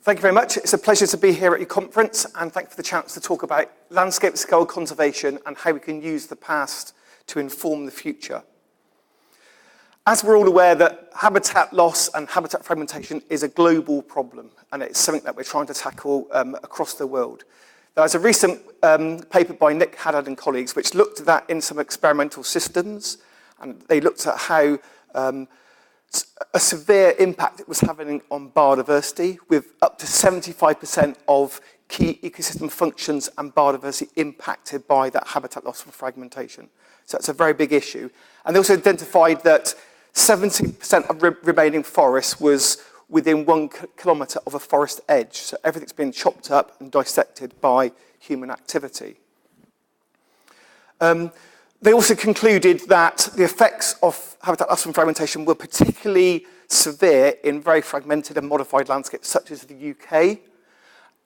Thank you very much. It's a pleasure to be here at your conference, and thank you for the chance to talk about landscape scale conservation and how we can use the past to inform the future. As we're all aware that habitat loss and habitat fragmentation is a global problem, and it's something that we're trying to tackle across the world. There's a recent paper by Nick Haddad and colleagues which looked at that in some experimental systems, and they looked at how a severe impact it was having on biodiversity, with up to 75% of key ecosystem functions and biodiversity impacted by that habitat loss and fragmentation. So it's a very big issue. And they also identified that 70% of remaining forest was within 1 kilometre of a forest edge. So everything's been chopped up and dissected by human activity. They also concluded that the effects of habitat loss and fragmentation were particularly severe in very fragmented and modified landscapes such as the UK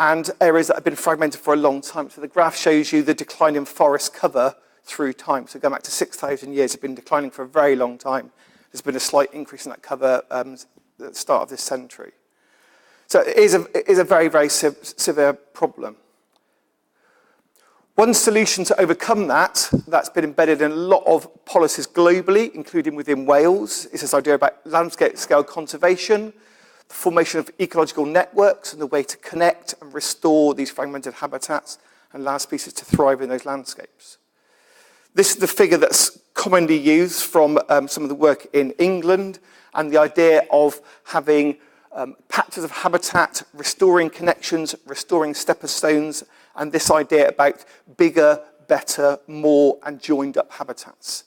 and areas that have been fragmented for a long time. So the graph shows you the decline in forest cover through time. So going back to 6,000 years, it's been declining for a very long time. There's been a slight increase in that cover at the start of this century. So it is a very, very severe problem. One solution to overcome that's been embedded in a lot of policies globally, including within Wales, is this idea about landscape scale conservation, the formation of ecological networks and the way to connect and restore these fragmented habitats and allow species to thrive in those landscapes. This is the figure that's commonly used from some of the work in England, and the idea of having patches of habitat, restoring connections, restoring stepper stones, and this idea about bigger, better, more, and joined up habitats.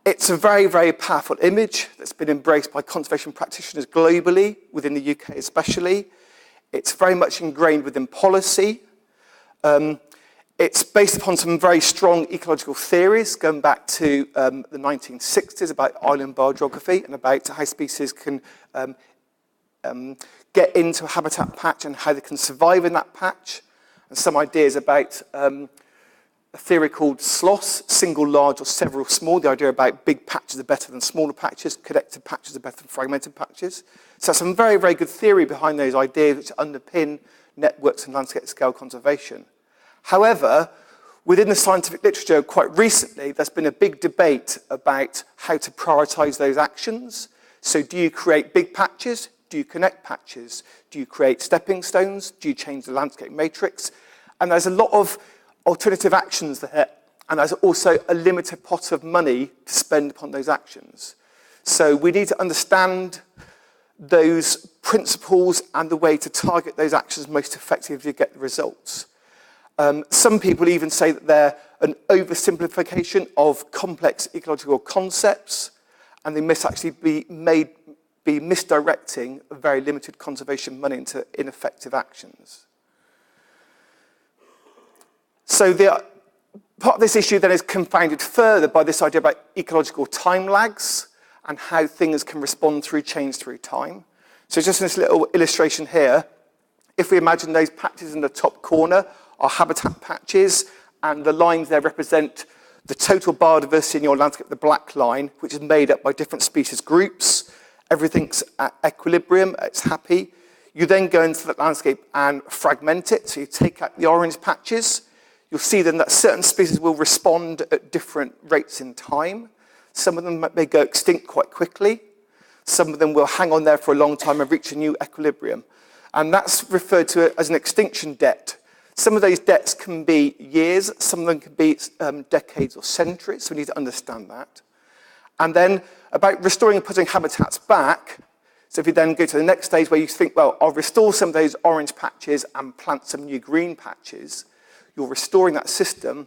It's a very, very powerful image that's been embraced by conservation practitioners globally, within the UK especially. It's very much ingrained within policy. It's based upon some very strong ecological theories going back to the 1960s about island biogeography and about how species can get into a habitat patch and how they can survive in that patch. And some ideas about a theory called SLOS, single large or several small, the idea about big patches are better than smaller patches, connected patches are better than fragmented patches. So some very, very good theory behind those ideas which underpin networks and landscape scale conservation. However, within the scientific literature quite recently, there's been a big debate about how to prioritise those actions. So do you create big patches? Do you connect patches? Do you create stepping stones? Do you change the landscape matrix? And there's a lot of alternative actions there, and there's also a limited pot of money to spend upon those actions. So we need to understand those principles and the way to target those actions most effectively to get the results. Some people even say that they're an oversimplification of complex ecological concepts, and they must actually be misdirecting very limited conservation money into ineffective actions. So part of this issue then is confounded further by this idea about ecological time lags and how things can respond through change through time. So just in this little illustration here, if we imagine those patches in the top corner are habitat patches, and the lines there represent the total biodiversity in your landscape, the black line, which is made up by different species groups. Everything's at equilibrium, it's happy. You then go into the landscape and fragment it, so you take out the orange patches. You'll see then that certain species will respond at different rates in time. Some of them may go extinct quite quickly. Some of them will hang on there for a long time and reach a new equilibrium. And that's referred to as an extinction debt. Some of those debts can be years, some of them can be decades or centuries, so we need to understand that. And then about restoring and putting habitats back, so if you then go to the next stage where you think, well, I'll restore some of those orange patches and plant some new green patches, you're restoring that system,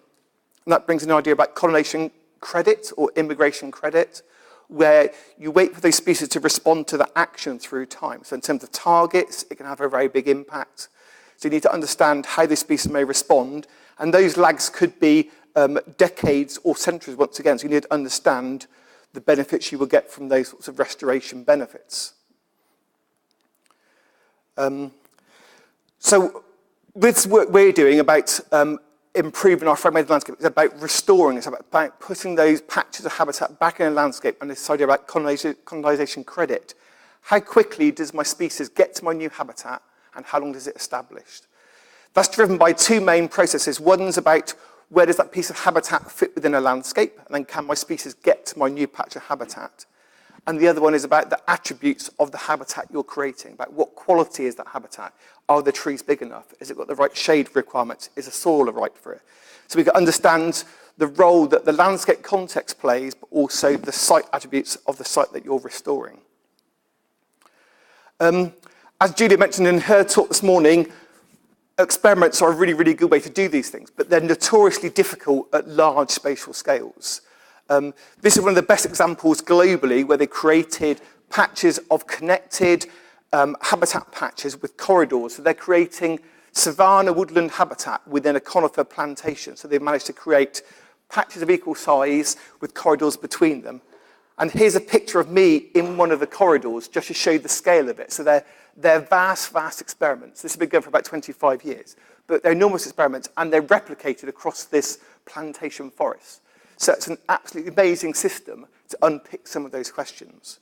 and that brings an idea about colonization credit or immigration credit, where you wait for those species to respond to the action through time. So in terms of targets, it can have a very big impact. So you need to understand how these species may respond, and those lags could be decades or centuries once again, so you need to understand the benefits you will get from those sorts of restoration benefits. So this work we're doing about improving our fragmented landscape is about restoring, it's about putting those patches of habitat back in a landscape, and this idea about colonization credit. How quickly does my species get to my new habitat and how long does it establish? That's driven by two main processes. One's about where does that piece of habitat fit within a landscape, and then can my species get to my new patch of habitat? And the other one is about the attributes of the habitat you're creating, about what quality is that habitat? Are the trees big enough? Has it got the right shade requirements? Is the soil right for it? So we can understand the role that the landscape context plays, but also the site attributes of the site that you're restoring. As Julia mentioned in her talk this morning, experiments are a really, really good way to do these things, but they're notoriously difficult at large spatial scales. This is one of the best examples globally where they created patches of connected habitat patches with corridors. So they're creating savanna woodland habitat within a conifer plantation. So they've managed to create patches of equal size with corridors between them. And here's a picture of me in one of the corridors just to show the scale of it. So they're vast, vast experiments. This has been going for about 25 years. But they're enormous experiments, and they're replicated across this plantation forest. So it's an absolutely amazing system to unpick some of those questions.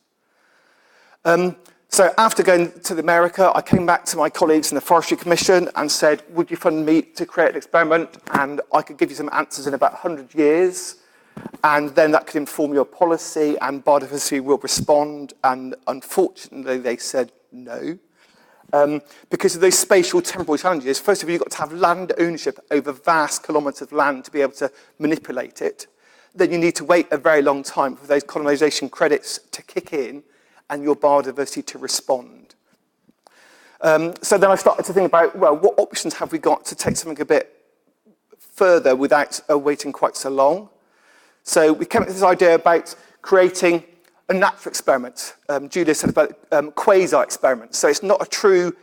So after going to America, I came back to my colleagues in the Forestry Commission and said, would you fund me to create an experiment? And I could give you some answers in about 100 years. And then that could inform your policy, and biodiversity will respond. And unfortunately, they said no. Because of those spatial temporal challenges. First of all, you've got to have land ownership over vast kilometres of land to be able to manipulate it. Then you need to wait a very long time for those colonisation credits to kick in and your biodiversity to respond. So then I started to think about, well, what options have we got to take something a bit further without waiting quite so long? So we came up with this idea about creating a natural experiment. Julia said about quasi-experiments. So it's not a true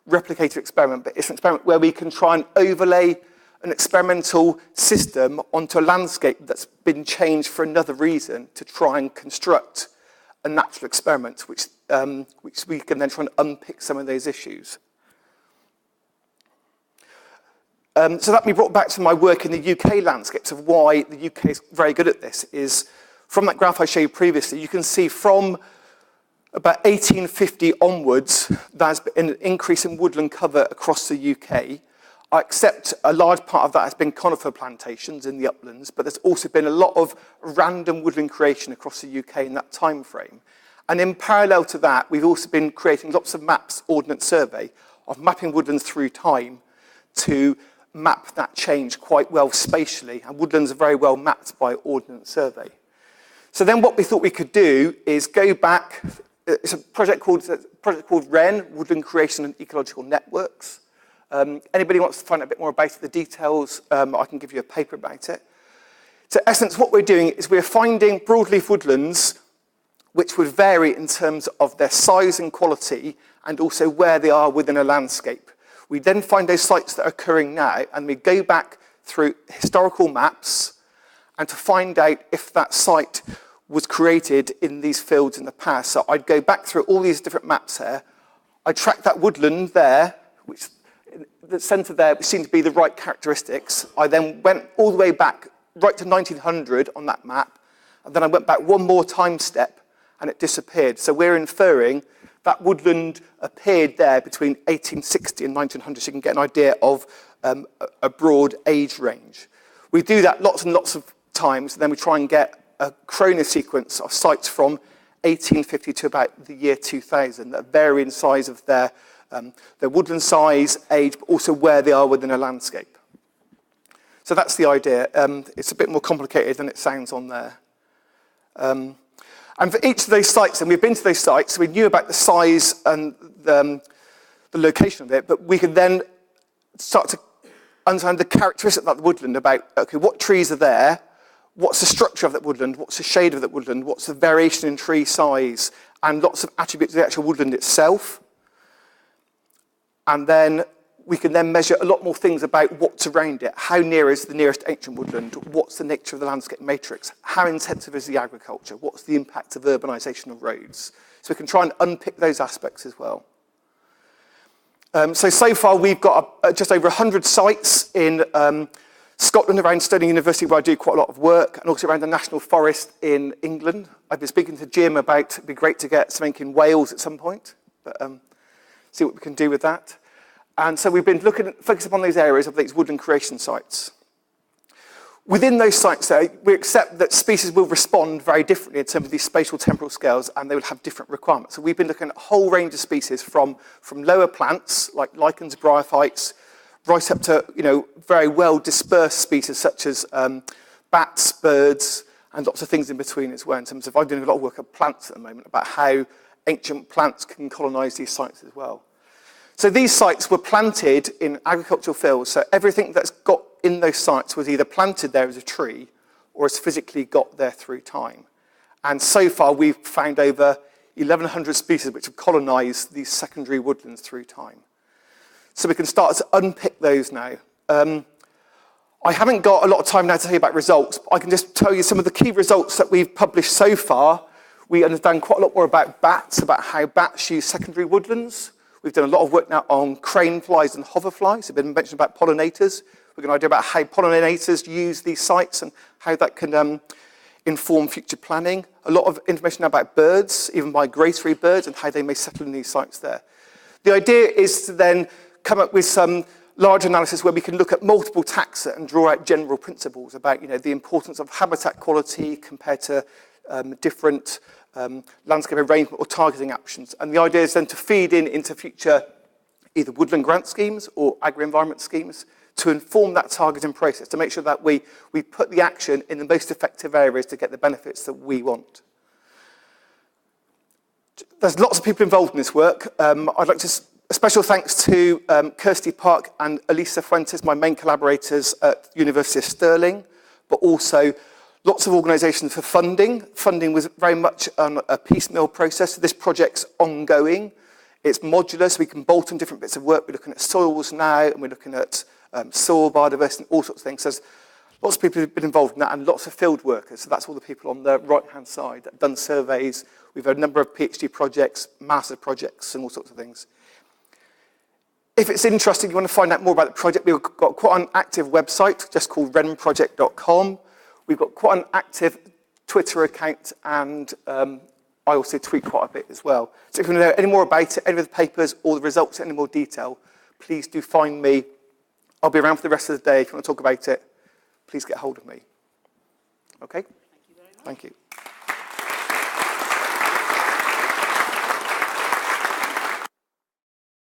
replicated experiment, but it's an experiment where we can try and overlay an experimental system onto a landscape that's been changed for another reason to try and construct a natural experiment, which we can then try and unpick some of those issues. So that me brought back to my work in the UK landscapes of why the UK is very good at this. Is from that graph I showed you previously, you can see from about 1850 onwards, there's been an increase in woodland cover across the UK. I accept a large part of that has been conifer plantations in the uplands, but there's also been a lot of random woodland creation across the UK in that time frame. And in parallel to that, we've also been creating lots of maps, Ordnance Survey, of mapping woodlands through time to map that change quite well spatially. And woodlands are very well mapped by Ordnance Survey. So then what we thought we could do is go back. It's a project called WREN, Woodland Creation and Ecological Networks. Anybody wants to find out a bit more about the details, I can give you a paper about it. So in essence, what we're doing is we're finding broadleaf woodlands which would vary in terms of their size and quality and also where they are within a landscape. We then find those sites that are occurring now, and we go back through historical maps and to find out if that site was created in these fields in the past. So I'd go back through all these different maps here. I'd track that woodland there, which the centre there seemed to be the right characteristics. I then went all the way back right to 1900 on that map, and then I went back one more time step, and it disappeared. So we're inferring that woodland appeared there between 1860 and 1900, so you can get an idea of a broad age range. We do that lots and lots of times, and then we try and get a chronosequence of sites from 1850 to about the year 2000 that vary in size of their woodland size, age, but also where they are within a landscape. So that's the idea. It's a bit more complicated than it sounds on there. And for each of those sites, and we've been to those sites, so we knew about the size and the location of it, but we could then start to understand the characteristics of that woodland about, okay, what trees are there, what's the structure of that woodland, what's the shade of that woodland, what's the variation in tree size, and lots of attributes of the actual woodland itself. And then we can then measure a lot more things about what's around it. How near is the nearest ancient woodland? What's the nature of the landscape matrix? How intensive is the agriculture? What's the impact of urbanisation of roads? So we can try and unpick those aspects as well. So far we've got just over 100 sites in Scotland around Stirling University, where I do quite a lot of work, and also around the National Forest in England. I've been speaking to Jim about it'd be great to get something in Wales at some point, but see what we can do with that. And so we've been focusing upon these areas of these woodland creation sites. Within those sites, though, we accept that species will respond very differently in terms of these spatial temporal scales, and they will have different requirements. So we've been looking at a whole range of species from lower plants, like lichens, bryophytes, right up to very well dispersed species such as bats, birds, and lots of things in between as well. In terms of, I'm doing a lot of work at plants at the moment about how ancient plants can colonise these sites as well. So these sites were planted in agricultural fields, so everything that's got in those sites was either planted there as a tree or has physically got there through time. And so far, we've found over 1,100 species which have colonised these secondary woodlands through time. So we can start to unpick those now. I haven't got a lot of time now to tell you about results, but I can just tell you some of the key results that we've published so far. We understand quite a lot more about bats, about how bats use secondary woodlands. We've done a lot of work now on crane flies and hoverflies. I've been mentioned about pollinators. We've got an idea about how pollinators use these sites and how that can inform future planning. A lot of information about birds, even migratory birds, and how they may settle in these sites there. The idea is to then come up with some large analysis where we can look at multiple taxa and draw out general principles about the importance of habitat quality compared to different landscape arrangement or targeting options. And the idea is then to feed into future either woodland grant schemes or agri-environment schemes to inform that targeting process, to make sure that we put the action in the most effective areas to get the benefits that we want. There's lots of people involved in this work. I'd like to a special thanks to Kirsty Park and Elisa Fuentes, my main collaborators at the University of Stirling, but also lots of organisations for funding. Funding was very much a piecemeal process. So this project's ongoing. It's modular, so we can bolt on different bits of work. We're looking at soils now, and we're looking at soil biodiversity and all sorts of things. So there's lots of people who've been involved in that, and lots of field workers. So that's all the people on the right-hand side that have done surveys. We've had a number of PhD projects, master's projects, and all sorts of things. If it's interesting, you want to find out more about the project, we've got quite an active website, just called renproject.com. We've got quite an active Twitter account, and I also tweet quite a bit as well. So if you want to know any more about it, any of the papers or the results in any more detail, please do find me. I'll be around for the rest of the day. If you want to talk about it, please get hold of me. Okay? Thank you very much. Thank you.